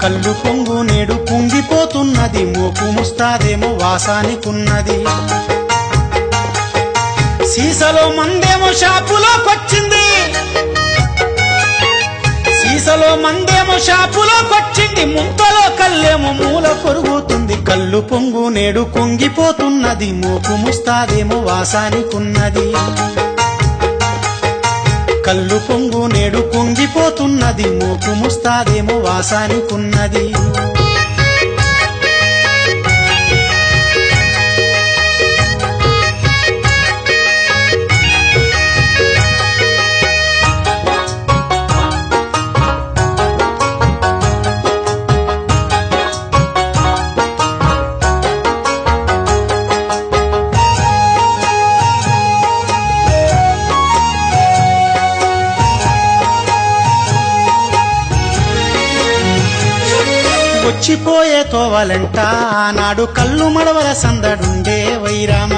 కళ్ళు పొంగు నేడు పొంగిపోతున్నది మోపు ముస్తాదేమో వాసానికున్నది సీసలో మందేమో షాపులోకొచ్చింది సీసలో మందేమో షాపులోకొచ్చింది ముంతలో కల్లేమో మూల కొరుగుతుంది కళ్ళు పొంగు నేడు కుంగిపోతున్నది మోపు ముస్తాదేమో వాసానికున్నది కళ్ళు పొంగు నేడు కుంగిపోతున్నది మోపు ముస్తాదేమో వాసానికున్నది వచ్చిపోయే తోవలంట ఆనాడు కళ్ళు మడవల సందడుండే వైరామ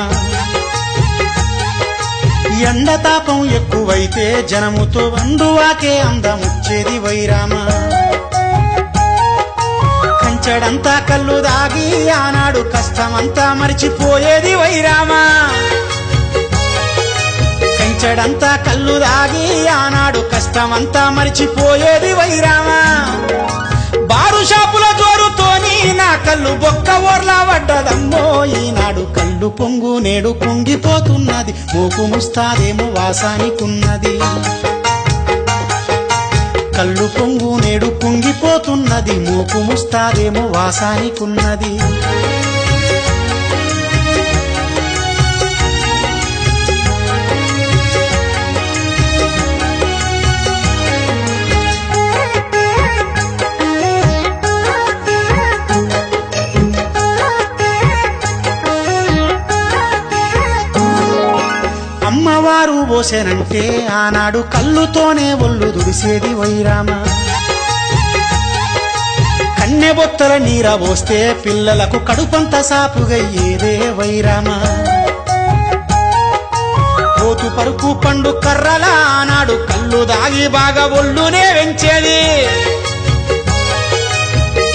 ఎండతాపం ఎక్కువైతే జనముతో వండువాకే అందముచ్చేది వైరామ కంచడంతా కళ్ళు దాగి ఆనాడు కష్టమంతా మరిచిపోయేది వైరామ కంచడంతా కళ్ళు దాగి ఆనాడు కష్టమంతా మరిచిపోయేది వైరామ బారు షాపుల జోరుతోని నా కళ్ళు బొక్క ఓర్లా పడ్డదమ్మో ఈనాడు కళ్ళు పొంగు నేడు కుంగిపోతున్నది మోపు ముస్తాదేమో వాసానికున్నది కళ్ళు పొంగు నేడు కుంగిపోతున్నది మోపు ముస్తాదేమో వాసానికున్నది అమ్మవారు పోసేనంటే ఆనాడు కళ్ళుతోనే ఒళ్ళు దుడిసేది వైరామ కన్నెబొత్తల నీర పోస్తే పిల్లలకు కడుపంత సాపుగయ్యేదే వైరామ పోతు పరుపు పండు కర్రల ఆనాడు కళ్ళు దాగి బాగా ఒళ్ళునే వెంచేది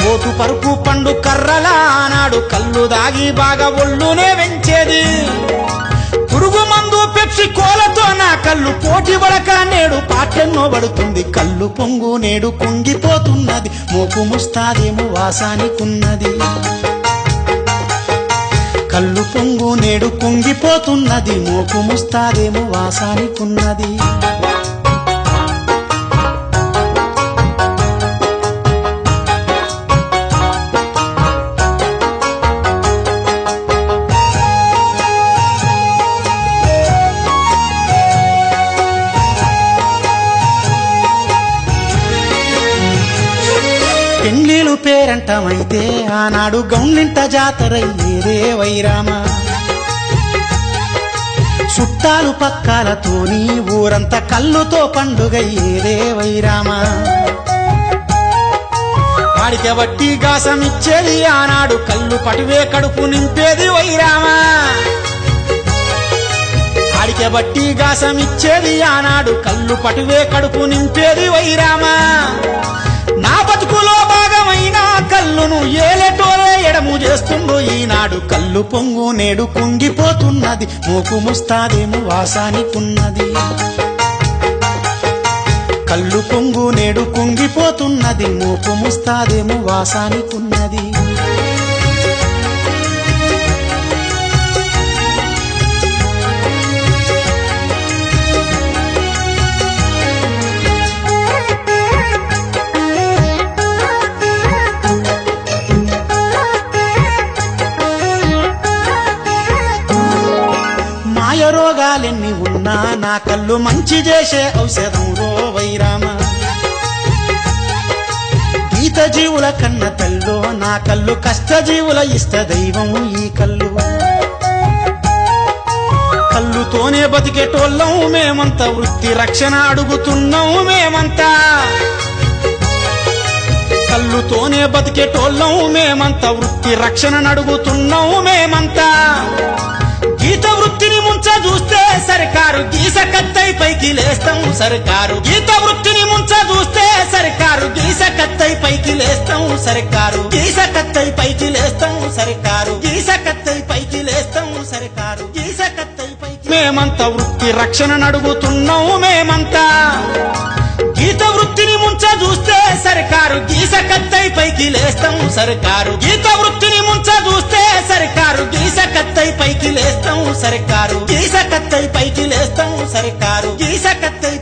పోతు పరుపు పండు కర్రల ఆనాడు కళ్ళు దాగి బాగా ఒళ్ళునే వెంచేది పురుగు మందు పెప్సి కోలతో నా కళ్ళు పోటీ పడక నేడు పాటెన్నో పడుతుంది కళ్ళు పొంగు నేడు కుంగిపోతున్నది మోపు ముస్తాదేమో వాసానికున్నది కళ్ళు పొంగు నేడు కుంగిపోతున్నది మోపు ముస్తాదేమో వాసానికున్నది పెండ్లీలు పేరంటమైతే ఆనాడు గౌన్లింట జాతరయ్యేదే వైరామ చుట్టాలు పక్కాలతోని ఊరంతా కళ్ళుతో పండుగయ్యేదే వైరామ వాడికి వట్టి గాసమిచ్చేది ఆనాడు కళ్ళు పటివే కడుపు నింపేది వైరామ ఆడికి బట్టి గాసమిచ్చేది ఆనాడు కళ్ళు పటివే కడుపు నింపేది వైరామ నా బతుకులో భాగమైన కళ్ళును ఏలేటోలే ఎడము చేస్తుండో ఈనాడు కళ్ళు పొంగు నేడు కుంగిపోతున్నది మోపు ముస్తాదేమో వాసానికున్నది కళ్ళు పొంగు నేడు కుంగిపోతున్నది మోపు ముస్తాదేమో వాసానికున్నది రోగాలెన్ని ఉన్నా నా కళ్ళు మంచి చేసే ఔషధం రో వైరామ గీత జీవుల కన్న తల్లో నా కళ్ళు కష్టజీవుల ఇష్ట దైవం ఈ కళ్ళు కళ్ళుతోనే బతికేటోళ్ళం మేమంతా వృత్తి రక్షణ అడుగుతున్నాం మేమంతా కళ్ళుతోనే బతికేటోళ్ళం మేమంతా వృత్తి రక్షణ అడుగుతున్నాం మేమంతా గీత వృత్తిని ముంచ చూస్తే సర్కారు గీస కత్తై పైకి లేస్తాం సర్కారు గీత వృత్తిని ముంచ చూస్తే సర్కారు గీస కత్తై పైకి లేస్తాం సర్కారు గీస కత్తై పైకి లేస్తాం సర్కారు గీస కత్తై పైకి లేస్తాం సర్కారు గీస కత్తై పైకి మేమంతా వృత్తి రక్షణ నడుగుతున్నాం మేమంతా గీత వృత్తిని ముంచ చూస్తే సర్కారు గీస కత్తై పైకి లేస్తాం సర్కారు గీత వృత్తిని ముంచ చూస్తే సర్కారు గీస కత్తై పైకి లేస్తాం సర్కారు గీస కత్తై పైకి లేస్తాం సర్కారు గీస కత్తై